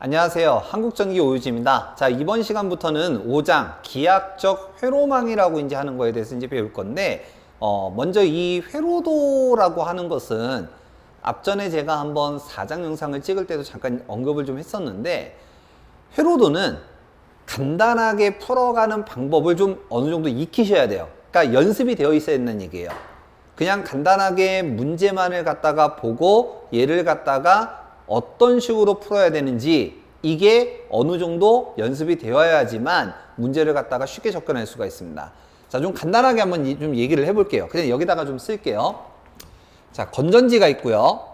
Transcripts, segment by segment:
안녕하세요. 한국전기 오유지입니다. 자, 이번 시간부터는 5장 기하적 회로망이라고 이제 하는 거에 대해서 이제 배울 건데, 먼저 이 회로도라고 하는 것은 앞전에 제가 한번 4장 영상을 찍을 때도 잠깐 언급을 좀 했었는데, 회로도는 간단하게 풀어가는 방법을 좀 어느 정도 익히셔야 돼요. 그러니까 연습이 되어 있어야 된다는 얘기예요. 그냥 간단하게 문제만을 갖다가 보고 얘를 갖다가 어떤 식으로 풀어야 되는지 이게 어느 정도 연습이 되어야지만 문제를 갖다가 쉽게 접근할 수가 있습니다. 자, 좀 간단하게 한번 좀 얘기를 해볼게요. 그냥 여기다가 좀 쓸게요. 자, 건전지가 있고요.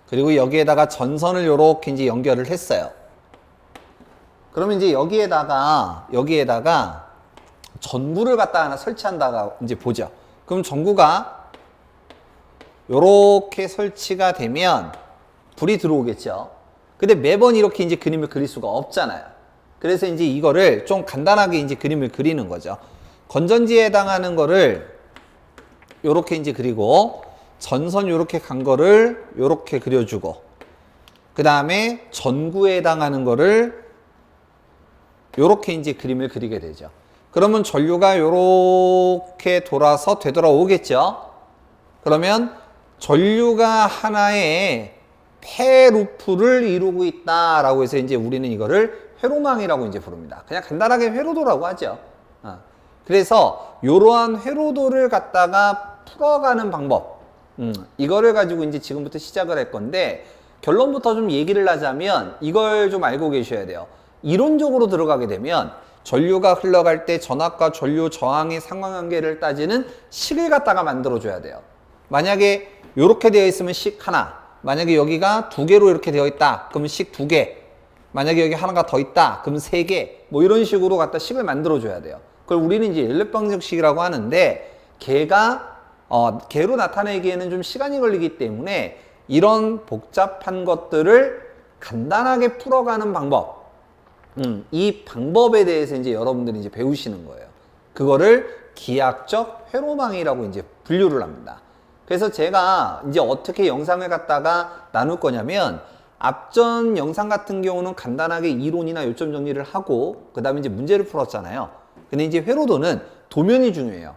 그리고 여기에다가 전선을 이렇게 이제 연결을 했어요. 그러면 이제 여기에다가 전구를 갖다 하나 설치한다가 이제 보죠. 그럼 전구가 이렇게 설치가 되면 불이 들어오겠죠. 근데 매번 이렇게 이제 그림을 그릴 수가 없잖아요. 그래서 이제 이거를 좀 간단하게 이제 그림을 그리는 거죠. 건전지에 해당하는 거를 요렇게 이제 그리고 전선 요렇게 간 거를 요렇게 그려주고, 그 다음에 전구에 해당하는 거를 요렇게 이제 그림을 그리게 되죠. 그러면 전류가 요렇게 돌아서 되돌아오겠죠. 그러면 전류가 하나의 폐 루프를 이루고 있다라고 해서 이제 우리는 이거를 회로망이라고 이제 부릅니다. 그냥 간단하게 회로도라고 하죠. 그래서 이러한 회로도를 갖다가 풀어가는 방법, 이거를 가지고 이제 지금부터 시작을 할 건데, 결론부터 좀 얘기를 하자면 이걸 좀 알고 계셔야 돼요. 이론적으로 들어가게 되면 전류가 흘러갈 때 전압과 전류 저항의 상관관계를 따지는 식을 갖다가 만들어줘야 돼요. 만약에 이렇게 되어 있으면 식 하나, 만약에 여기가 두 개로 이렇게 되어 있다, 그러면 식 두 개. 만약에 여기 하나가 더 있다, 그럼 세 개. 뭐 이런 식으로 갖다 식을 만들어줘야 돼요. 그걸 우리는 이제 연립방정식이라고 하는데, 개로 나타내기에는 좀 시간이 걸리기 때문에 이런 복잡한 것들을 간단하게 풀어가는 방법, 이 방법에 대해서 이제 여러분들이 이제 배우시는 거예요. 그거를 기하적 회로망이라고 이제 분류를 합니다. 그래서 제가 이제 어떻게 영상을 갖다가 나눌 거냐면, 앞전 영상 같은 경우는 간단하게 이론이나 요점 정리를 하고 그 다음에 이제 문제를 풀었잖아요. 근데 이제 회로도는 도면이 중요해요.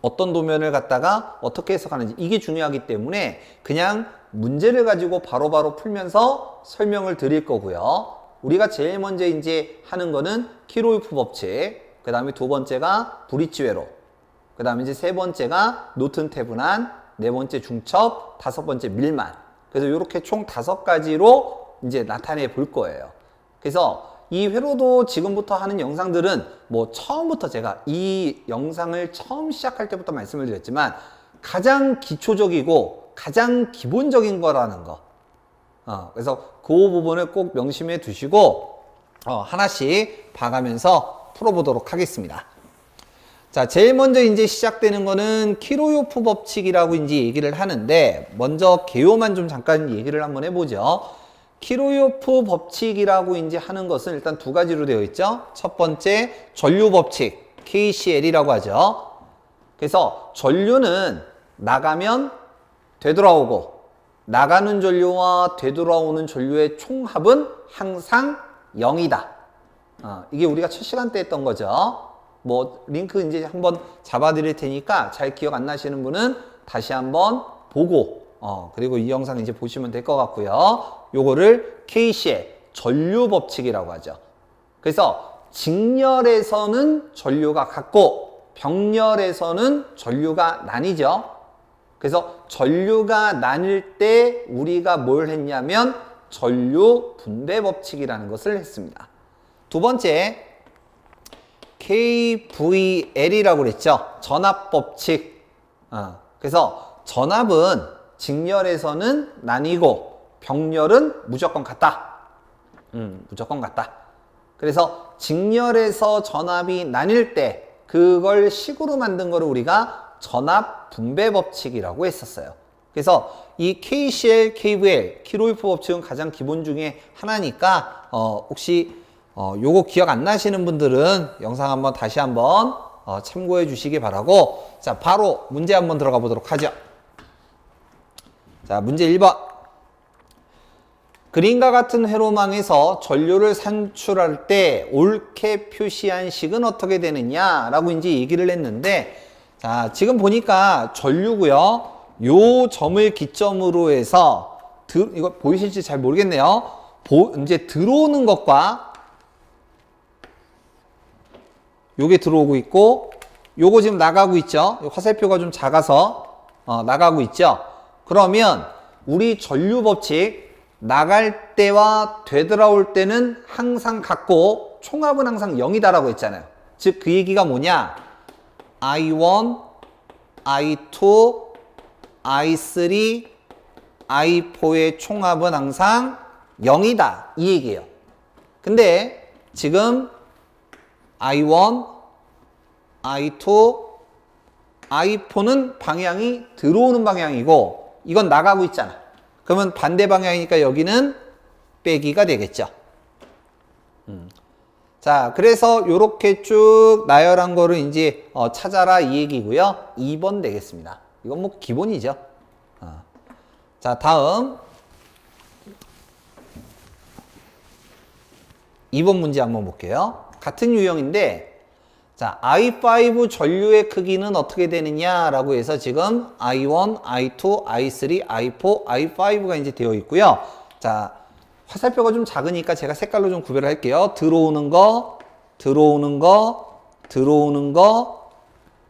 어떤 도면을 갖다가 어떻게 해석하는지 이게 중요하기 때문에 그냥 문제를 가지고 바로바로 풀면서 설명을 드릴 거고요. 우리가 제일 먼저 이제 하는 거는 키로이프 법칙, 그 다음에 두 번째가 브릿지 회로, 그 다음에 이제 세 번째가 노튼 태분한, 네 번째 중첩, 다섯 번째 밀만. 그래서 이렇게 총 5가지로 이제 나타내 볼 거예요. 그래서 이 회로도 지금부터 하는 영상들은 뭐 처음부터 제가 이 영상을 처음 시작할 때부터 말씀을 드렸지만 가장 기초적이고 가장 기본적인 거라는 거. 그래서 그 부분을 꼭 명심해 두시고 하나씩 봐가면서 풀어보도록 하겠습니다. 자, 제일 먼저 이제 시작되는 거는 키로요프 법칙이라고 이제 얘기를 하는데, 먼저 개요만 좀 잠깐 얘기를 한번 해보죠. 키로요프 법칙이라고 이제 하는 것은 일단 두 가지로 되어 있죠. 첫 번째, 전류 법칙, KCL이라고 하죠. 그래서 전류는 나가면 되돌아오고, 나가는 전류와 되돌아오는 전류의 총합은 항상 0이다. 이게 우리가 첫 시간 때 했던 거죠. 뭐 링크 이제 한번 잡아 드릴 테니까 잘 기억 안 나시는 분은 다시 한번 보고 그리고 이 영상 이제 보시면 될 것 같고요. 요거를 KCL 전류 법칙이라고 하죠. 그래서 직렬에서는 전류가 같고 병렬에서는 전류가 나뉘죠. 그래서 전류가 나뉠 때 우리가 뭘 했냐면 전류 분배 법칙이라는 것을 했습니다. 두 번째, KVL이라고 그랬죠. 전압 법칙. 그래서 전압은 직렬에서는 나뉘고 병렬은 무조건 같다. 무조건 같다. 그래서 직렬에서 전압이 나뉠 때 그걸 식으로 만든 거를 우리가 전압 분배 법칙이라고 했었어요. 그래서 이 KCL, KVL, 키로이프 법칙은 가장 기본 중에 하나니까 혹시 요거 기억 안 나시는 분들은 영상 한번 다시 한번 참고해 주시기 바라고, 자, 바로 문제 한번 들어가 보도록 하죠. 자, 문제 1번. 그림과 같은 회로망에서 전류를 산출할 때 옳게 표시한 식은 어떻게 되느냐라고 이제 얘기를 했는데, 자, 지금 보니까 전류고요. 요 점을 기점으로 해서 이거 보이실지 잘 모르겠네요. 이제 들어오는 것과 요게 들어오고 있고, 요거 지금 나가고 있죠. 화살표가 좀 작아서 나가고 있죠. 그러면 우리 전류 법칙, 나갈 때와 되돌아올 때는 항상 같고 총합은 항상 0이다라고 했잖아요. 즉 그 얘기가 뭐냐? I1, I2, I3, I4의 총합은 항상 0이다. 이 얘기예요. 근데 지금 I1, I2, I4는 방향이 들어오는 방향이고 이건 나가고 있잖아. 그러면 반대 방향이니까 여기는 빼기가 되겠죠. 자, 그래서 요렇게 쭉 나열한 거를 이제 찾아라 이 얘기고요. 2번 되겠습니다. 이건 뭐 기본이죠. 자, 다음 2번 문제 한번 볼게요. 같은 유형인데, 자, I5 전류의 크기는 어떻게 되느냐라고 해서 지금 I1, I2, I3, I4, I5가 이제 되어 있고요. 자, 화살표가 좀 작으니까 제가 색깔로 좀 구별을 할게요. 들어오는 거, 들어오는 거, 들어오는 거,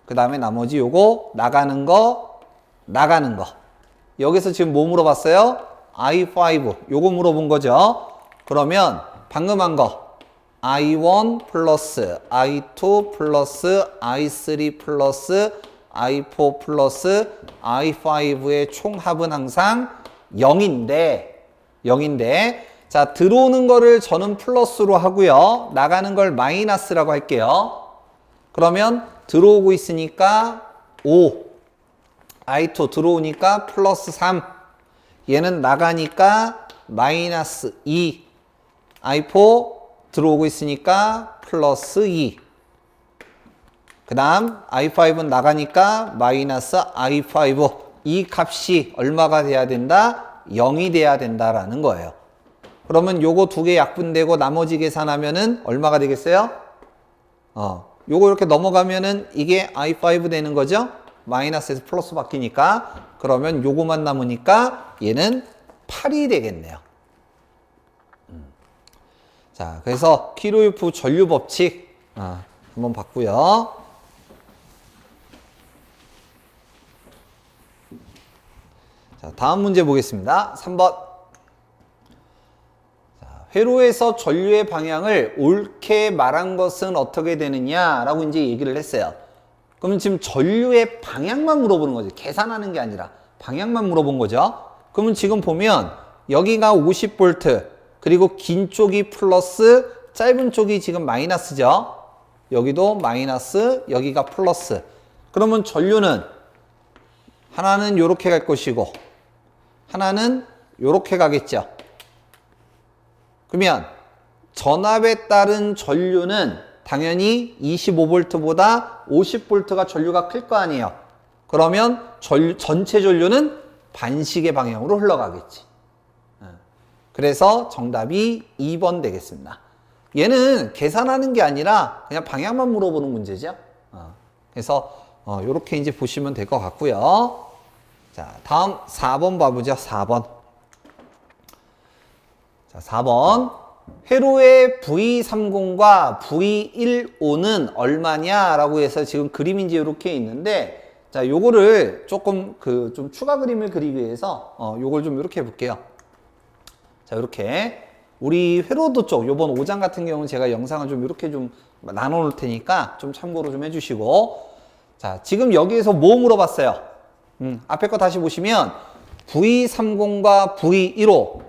그 다음에 나머지 요거, 나가는 거, 나가는 거. 여기서 지금 뭐 물어봤어요? I5. 요거 물어본 거죠. 그러면 방금 한 거. I1 플러스 I2 플러스 I3 플러스 I4 플러스 I5의 총합은 항상 0인데 자, 들어오는 거를 저는 플러스로 하고요. 나가는 걸 마이너스라고 할게요. 그러면 들어오고 있으니까 5, I2 들어오니까 플러스 3, 얘는 나가니까 마이너스 2, I4 들어오고 있으니까 플러스 2. 그 다음 I5는 나가니까 마이너스 I5. 이 값이 얼마가 돼야 된다? 0이 돼야 된다라는 거예요. 그러면 요거 두 개 약분되고 나머지 계산하면은 얼마가 되겠어요? 요거 이렇게 넘어가면은 이게 I5 되는 거죠? 마이너스에서 플러스 바뀌니까. 그러면 요거만 남으니까 얘는 8이 되겠네요. 자, 그래서 키로요프 전류 법칙 한번 봤고요. 자, 다음 문제 보겠습니다. 3번. 자, 회로에서 전류의 방향을 옳게 말한 것은 어떻게 되느냐라고 이제 얘기를 했어요. 그러면 지금 전류의 방향만 물어보는 거죠. 계산하는 게 아니라 방향만 물어본 거죠. 그러면 지금 보면 여기가 50V, 그리고 긴 쪽이 플러스, 짧은 쪽이 지금 마이너스죠. 여기도 마이너스, 여기가 플러스. 그러면 전류는 하나는 요렇게 갈 것이고 하나는 요렇게 가겠죠. 그러면 전압에 따른 전류는 당연히 25V보다 50V가 전류가 클 거 아니에요. 그러면 전체 전류는 반시계 방향으로 흘러가겠지. 그래서 정답이 2번 되겠습니다. 얘는 계산하는 게 아니라 그냥 방향만 물어보는 문제죠. 그래서 요렇게 이제 보시면 될 것 같고요. 자, 다음 4번 봐보죠. 4번. 자, 4번. 회로의 V30과 V15는 얼마냐라고 해서 지금 그림이 이제 이렇게 있는데, 자, 요거를 조금 좀 추가 그림을 그리기 위해서 요걸 좀 이렇게 해볼게요. 자, 이렇게 우리 회로도 쪽 요번 5장 같은 경우는 제가 영상을 좀 이렇게 좀 나눠 놓을 테니까 좀 참고로 좀 해주시고, 자, 지금 여기에서 뭐 물어봤어요? 앞에 거 다시 보시면 V30과 V15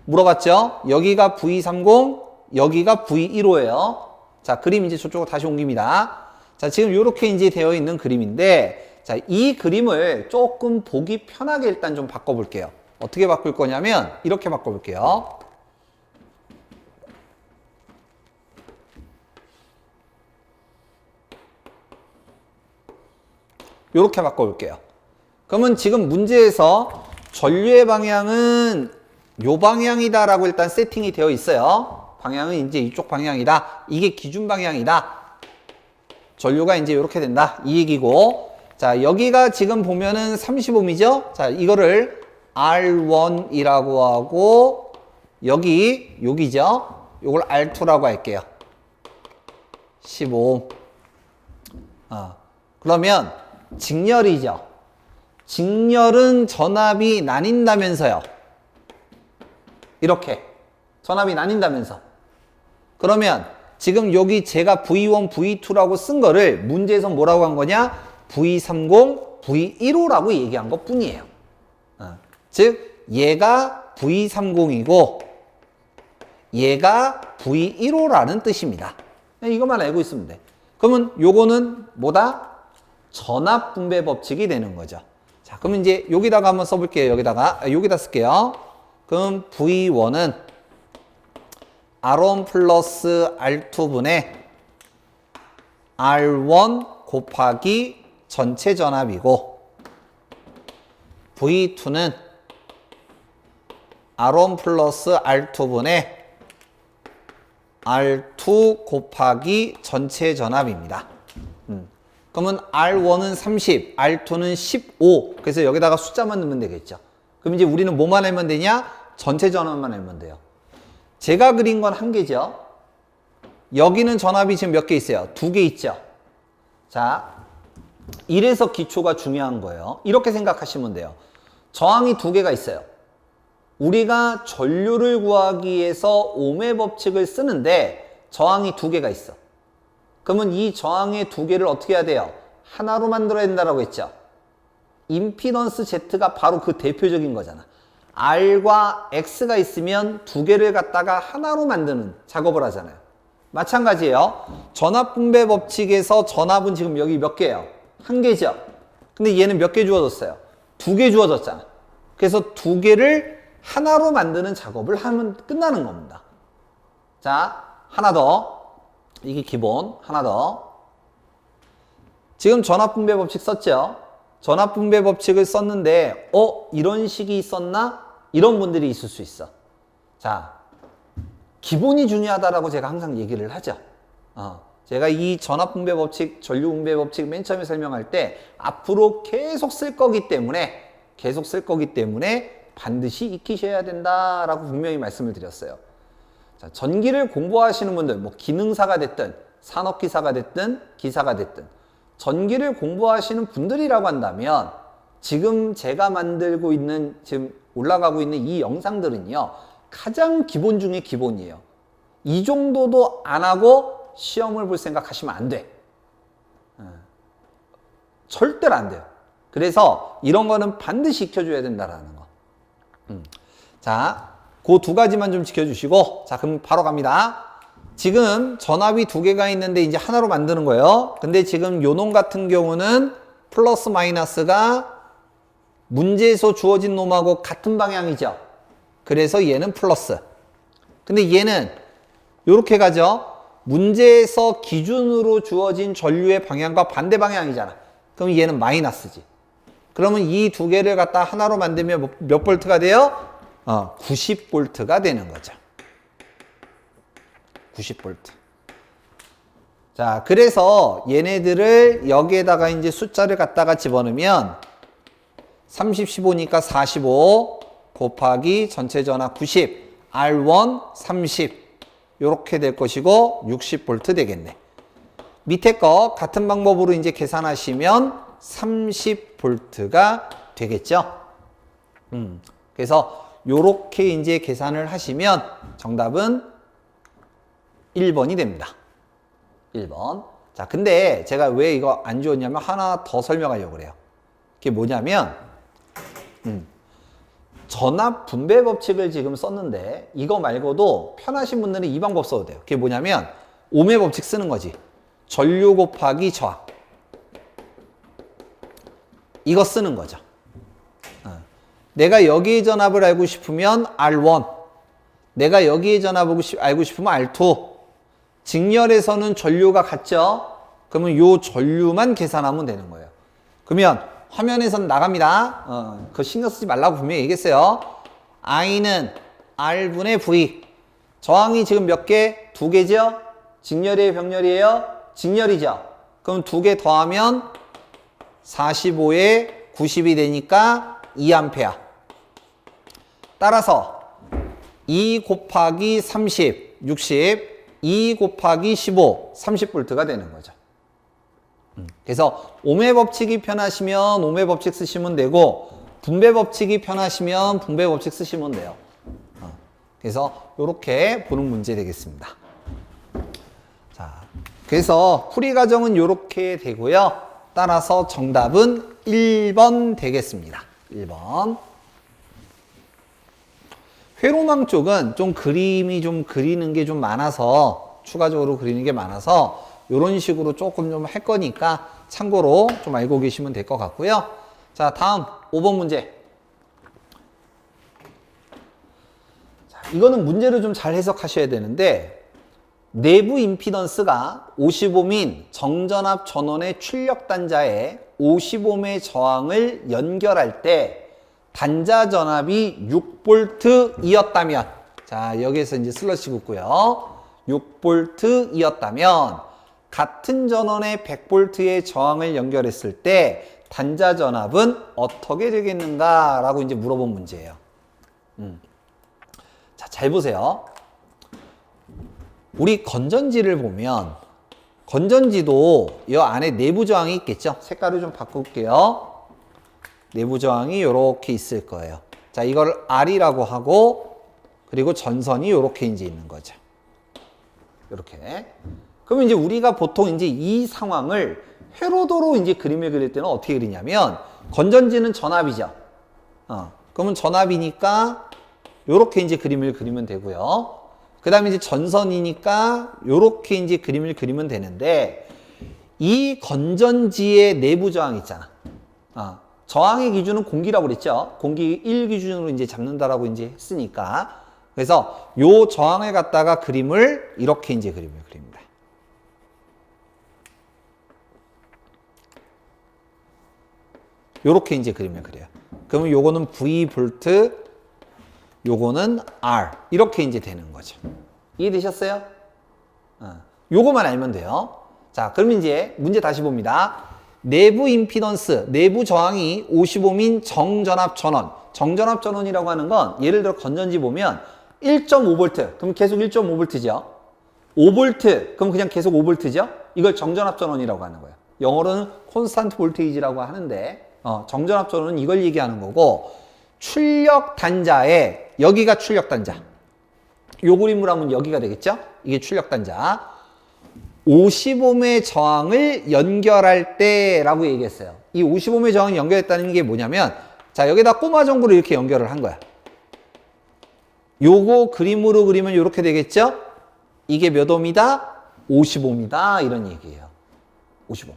물어봤죠? 여기가 V30, 여기가 V15예요. 자, 그림 이제 저쪽으로 다시 옮깁니다. 자, 지금 이렇게 이제 되어 있는 그림인데, 자, 이 그림을 조금 보기 편하게 일단 좀 바꿔볼게요. 어떻게 바꿀 거냐면 이렇게 바꿔볼게요. 이렇게 바꿔볼게요. 그러면 지금 문제에서 전류의 방향은 요 방향이다라고 일단 세팅이 되어 있어요. 방향은 이제 이쪽 방향이다. 이게 기준 방향이다. 전류가 이제 이렇게 된다. 이 얘기고. 자, 여기가 지금 보면은 35옴이죠? 자, 이거를 R1이라고 하고, 여기죠? 요걸 R2라고 할게요. 15옴. 그러면 직렬이죠. 직렬은 전압이 나뉜다면서요. 이렇게. 전압이 나뉜다면서. 그러면 지금 여기 제가 V1, V2라고 쓴 거를 문제에서 뭐라고 한 거냐? V30, V15라고 얘기한 것 뿐이에요. 즉, 얘가 V30이고, 얘가 V15라는 뜻입니다. 이것만 알고 있으면 돼. 그러면 요거는 뭐다? 전압 분배 법칙이 되는 거죠. 자, 그럼 이제 여기다가 한번 써볼게요. 여기다 쓸게요. 그럼 V1은 R1 플러스 R2분의 R1 곱하기 전체 전압이고, V2는 R1 플러스 R2분의 R2 곱하기 전체 전압입니다. 그러면 R1은 30, R2는 15. 그래서 여기다가 숫자만 넣으면 되겠죠. 그럼 이제 우리는 뭐만 알면 되냐? 전체 전압만 알면 돼요. 제가 그린 건 한 개죠. 여기는 전압이 지금 몇 개 있어요? 2개 있죠. 자, 이래서 기초가 중요한 거예요. 이렇게 생각하시면 돼요. 저항이 2개가 있어요. 우리가 전류를 구하기 위해서 ohm의 법칙을 쓰는데 저항이 2개가 있어. 그러면 이 저항의 2개를 어떻게 해야 돼요? 하나로 만들어야 된다고 했죠. 임피던스 Z가 바로 그 대표적인 거잖아. R과 X가 있으면 2개를 갖다가 하나로 만드는 작업을 하잖아요. 마찬가지예요. 전압 분배 법칙에서 전압은 지금 여기 몇 개예요? 1개죠. 근데 얘는 몇 개 주어졌어요? 2개 주어졌잖아. 그래서 2개를 하나로 만드는 작업을 하면 끝나는 겁니다. 자, 하나 더. 이게 기본. 하나 더. 지금 전압 분배 법칙 썼죠? 전압 분배 법칙을 썼는데 이런 식이 있었나? 이런 분들이 있을 수 있어. 자, 기본이 중요하다라고 제가 항상 얘기를 하죠. 제가 이 전압 분배 법칙, 전류 분배 법칙 맨 처음에 설명할 때 앞으로 계속 쓸 거기 때문에 반드시 익히셔야 된다라고 분명히 말씀을 드렸어요. 자, 전기를 공부하시는 분들, 뭐 기능사가 됐든 산업기사가 됐든 기사가 됐든 전기를 공부하시는 분들이라고 한다면 지금 제가 만들고 있는, 지금 올라가고 있는 이 영상들은요, 가장 기본 중에 기본이에요. 이 정도도 안 하고 시험을 볼 생각하시면 안 돼. 절대로 안 돼요. 그래서 이런 거는 반드시 익혀줘야 된다라는 거. 자, 그 2가지만 좀 지켜주시고, 자, 그럼 바로 갑니다. 지금 전압이 2개가 있는데 이제 하나로 만드는 거예요. 근데 지금 요 놈 같은 경우는 플러스 마이너스가 문제에서 주어진 놈하고 같은 방향이죠. 그래서 얘는 플러스. 근데 얘는 요렇게 가죠. 문제에서 기준으로 주어진 전류의 방향과 반대 방향이잖아. 그럼 얘는 마이너스지. 그러면 이 2개를 갖다 하나로 만들면 몇 볼트가 돼요? 90볼트가 되는 거죠. 90볼트. 자, 그래서 얘네들을 여기에다가 이제 숫자를 갖다가 집어넣으면 30, 15니까 45 곱하기 전체 전압 90, R1 30 요렇게 될 것이고 60볼트 되겠네. 밑에 거 같은 방법으로 이제 계산하시면 30볼트가 되겠죠. 그래서 요렇게 이제 계산을 하시면 정답은 1번이 됩니다. 1번. 자, 근데 제가 왜 이거 안 주었냐면 하나 더 설명하려고 그래요. 그게 뭐냐면, 전압 분배 법칙을 지금 썼는데, 이거 말고도 편하신 분들은 이 방법 써도 돼요. 그게 뭐냐면, ohm의 법칙 쓰는 거지. 전류 곱하기 저항. 이거 쓰는 거죠. 내가 여기의 전압을 알고 싶으면 R1. 내가 여기의 전압을 알고 싶으면 R2. 직렬에서는 전류가 같죠? 그러면 요 전류만 계산하면 되는 거예요. 그러면 화면에선 나갑니다. 그거 신경 쓰지 말라고 분명히 얘기했어요. I는 R분의 V. 저항이 지금 몇 개? 2개죠? 직렬이에요, 병렬이에요? 직렬이죠? 그럼 2개 더하면 45에 90이 되니까 2A. 따라서 2 곱하기 30, 60, 2 곱하기 15, 30V가 되는 거죠. 그래서 오매 법칙이 편하시면 오매 법칙 쓰시면 되고 분배 법칙이 편하시면 분배 법칙 쓰시면 돼요. 그래서 이렇게 보는 문제 되겠습니다. 자, 그래서 풀이 과정은 이렇게 되고요. 따라서 정답은 1번 되겠습니다. 1번. 회로망 쪽은 좀 그림이 좀 그리는 게 좀 많아서 추가적으로 그리는 게 많아서 이런 식으로 조금 좀 할 거니까 참고로 좀 알고 계시면 될 것 같고요. 자, 다음 5번 문제. 자, 이거는 문제를 좀 잘 해석하셔야 되는데 내부 임피던스가 50ohm인 정전압 전원의 출력 단자에 50ohm의 저항을 연결할 때 단자 전압이 6V이었다면, 자, 여기에서 이제 슬러시 긋고요. 6V이었다면 같은 전원의 100V의 저항을 연결했을 때 단자 전압은 어떻게 되겠는가 라고 이제 물어본 문제예요. 자, 잘 보세요. 우리 건전지를 보면 건전지도 이 안에 내부 저항이 있겠죠. 색깔을 좀 바꿀게요. 내부 저항이 이렇게 있을 거예요. 자, 이걸 R이라고 하고 그리고 전선이 이렇게 이제 있는 거죠. 이렇게. 그러면 이제 우리가 보통 이제 이 상황을 회로도로 이제 그림을 그릴 때는 어떻게 그리냐면 건전지는 전압이죠. 그러면 전압이니까 이렇게 이제 그림을 그리면 되고요. 그 다음에 이제 전선이니까 이렇게 이제 그림을 그리면 되는데 이 건전지의 내부 저항 있잖아. 저항의 기준은 공기라고 그랬죠. 공기 1 기준으로 이제 잡는다라고 이제 했으니까. 그래서 요 저항을 갖다가 그림을 이렇게 이제 그림을 그립니다. 요렇게 이제 그림을 그려요. 그러면 요거는 V 볼트, 요거는 R. 이렇게 이제 되는 거죠. 이해되셨어요? 요거만 알면 돼요. 자, 그럼 이제 문제 다시 봅니다. 내부 임피던스, 내부 저항이 50ohm인 정전압 전원. 정전압 전원이라고 하는 건 예를 들어 건전지 보면 1.5V, 그럼 계속 1.5V죠. 5V, 그럼 그냥 계속 5V죠. 이걸 정전압 전원이라고 하는 거예요. 영어로는 콘스탄트 볼테이지라고 하는데 정전압 전원은 이걸 얘기하는 거고 출력 단자에 여기가 출력 단자. 요 그림으로 하면 여기가 되겠죠? 이게 출력 단자. 50ohm의 저항을 연결할 때라고 얘기했어요. 이 50ohm의 저항을 연결했다는 게 뭐냐면 자, 여기다 꼬마 전구를 이렇게 연결을 한 거야. 요거 그림으로 그리면 이렇게 되겠죠? 이게 몇 ohm이다? 50ohm이다. 이런 얘기예요. 50ohm.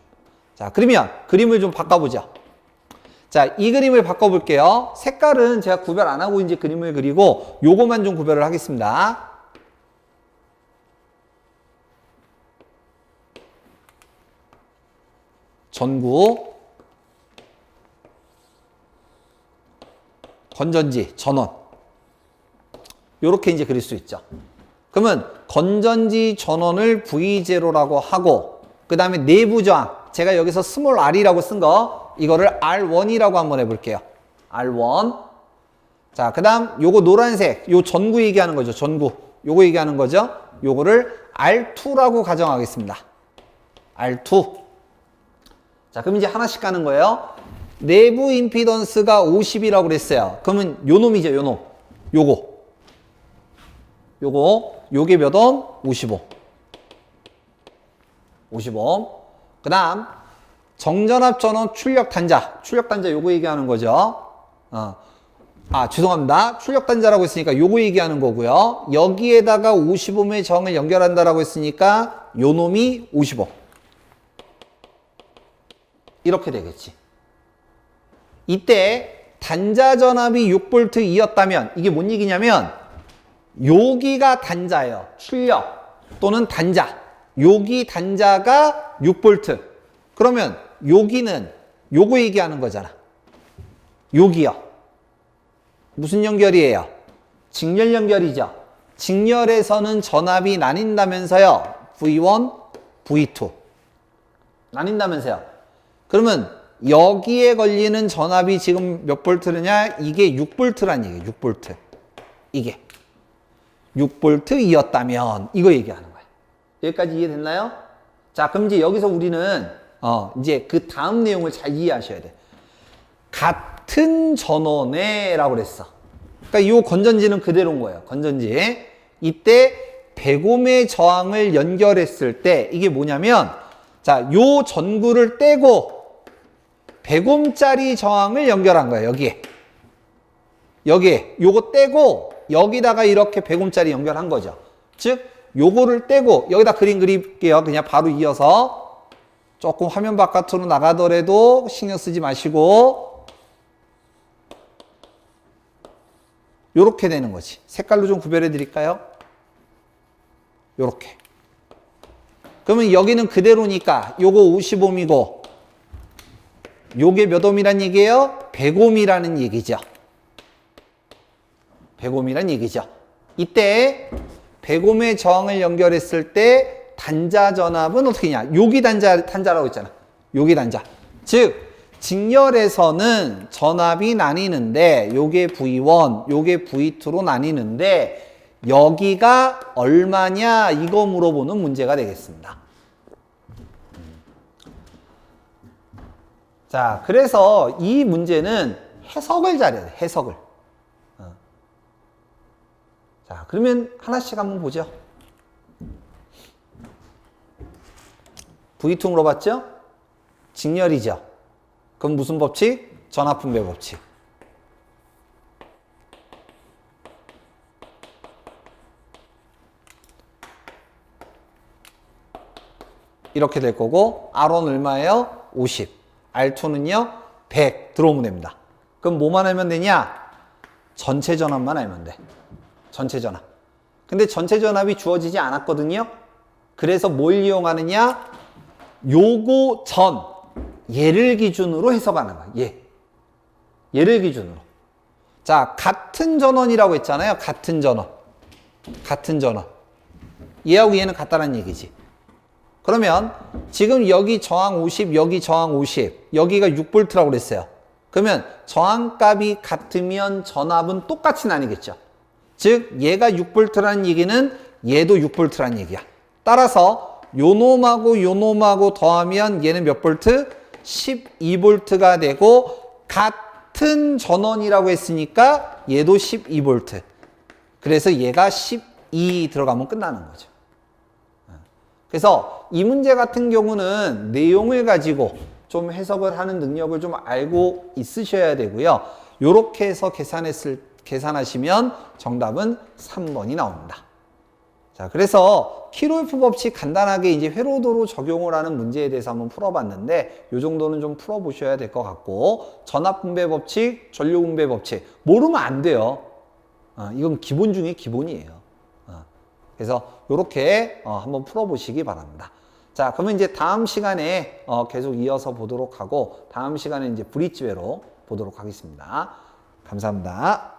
자, 그러면 그림을 좀 바꿔보죠. 자, 이 그림을 바꿔볼게요. 색깔은 제가 구별 안 하고 이제 그림을 그리고 요거만 좀 구별을 하겠습니다. 전구, 건전지, 전원. 요렇게 이제 그릴 수 있죠. 그러면 건전지 전원을 V0라고 하고 그 다음에 내부 저항. 제가 여기서 스몰 r이라고 쓴 거 이거를 R1이라고 한번 해볼게요. R1. 자, 그 다음 요거 노란색 요 전구 얘기하는 거죠. 전구. 요거 얘기하는 거죠. 요거를 R2라고 가정하겠습니다. R2. 자, 그럼 이제 하나씩 가는 거예요. 내부 임피던스가 50이라고 그랬어요. 그러면 요 놈이죠, 요 놈. 요게 몇 옴? 55. 55. 그 다음, 정전압 전원 출력 단자. 출력 단자 요거 얘기하는 거죠. 죄송합니다. 출력 단자라고 했으니까 요거 얘기하는 거고요. 여기에다가 50ohm의 정을 연결한다라고 했으니까 요 놈이 55. 이렇게 되겠지. 이때 단자 전압이 6V이었다면 이게 뭔 얘기냐면 여기가 단자예요. 출력 또는 단자. 여기 단자가 6V. 그러면 여기는 요거 얘기하는 거잖아. 여기요. 무슨 연결이에요? 직렬 연결이죠. 직렬에서는 전압이 나뉜다면서요. V1, V2. 나뉜다면서요. 그러면 여기에 걸리는 전압이 지금 몇 볼트느냐? 이게 6볼트란 얘기예요. 6볼트. 이게 6볼트이었다면 이거 얘기하는 거예요. 여기까지 이해됐나요? 자, 그럼 이제 여기서 우리는 이제 그 다음 내용을 잘 이해하셔야 돼. 같은 전원에라고 그랬어. 그러니까 이 건전지는 그대로인 거예요. 건전지. 이때 100옴의 저항을 연결했을 때 이게 뭐냐면 자, 요 전구를 떼고 100옴짜리 저항을 연결한 거예요. 여기에 요거 떼고 여기다가 이렇게 100옴짜리 연결한 거죠. 즉 요거를 떼고 여기다 그림 그릴게요. 그냥 바로 이어서 조금 화면 바깥으로 나가더라도 신경 쓰지 마시고 요렇게 되는 거지. 색깔로 좀 구별해 드릴까요? 요렇게. 그러면 여기는 그대로니까 요거 50옴이고 요게 몇 옴이란 얘기예요? 100옴이라는 얘기죠. 100옴이란 얘기죠. 이때 100옴의 저항을 연결했을 때 단자 전압은 어떻게 되냐? 요기 단자라고 했잖아. 요기 단자. 즉 직렬에서는 전압이 나뉘는데 요게 V1, 요게 V2로 나뉘는데 여기가 얼마냐? 이거 물어보는 문제가 되겠습니다. 자, 그래서 이 문제는 해석을 잘해야 돼. 해석을. 자, 그러면 하나씩 한번 보죠. V2 물어봤죠? 직렬이죠. 그럼 무슨 법칙? 전압분배 법칙. 이렇게 될 거고 R1 얼마예요? 50. R2는요? 100 들어오면 됩니다. 그럼 뭐만 알면 되냐? 전체 전압만 알면 돼. 전체 전압. 근데 전체 전압이 주어지지 않았거든요. 그래서 뭘 이용하느냐? 요거 전 얘를 기준으로 해석하는 거야. 얘를 기준으로. 자, 같은 전원이라고 했잖아요. 같은 전원. 같은 전원. 얘하고 얘는 같다는 얘기지. 그러면 지금 여기 저항 50, 여기 저항 50, 여기가 6V라고 그랬어요. 그러면 저항값이 같으면 전압은 똑같이 나뉘겠죠. 즉 얘가 6V라는 얘기는 얘도 6V라는 얘기야. 따라서 요 놈하고 요 놈하고 더하면 얘는 몇 볼트? 12V가 되고 같은 전원이라고 했으니까 얘도 12V. 그래서 얘가 12 들어가면 끝나는 거죠. 그래서 이 문제 같은 경우는 내용을 가지고 좀 해석을 하는 능력을 좀 알고 있으셔야 되고요. 요렇게 해서 계산하시면 정답은 3번이 나옵니다. 자, 그래서 키로이프 법칙 간단하게 이제 회로도로 적용을 하는 문제에 대해서 한번 풀어봤는데 요 정도는 좀 풀어보셔야 될 것 같고 전압분배 법칙, 전류분배 법칙 모르면 안 돼요. 이건 기본 중에 기본이에요. 그래서 요렇게 한번 풀어보시기 바랍니다. 자, 그러면 이제 다음 시간에 계속 이어서 보도록 하고 다음 시간에 이제 브릿지회로 보도록 하겠습니다. 감사합니다.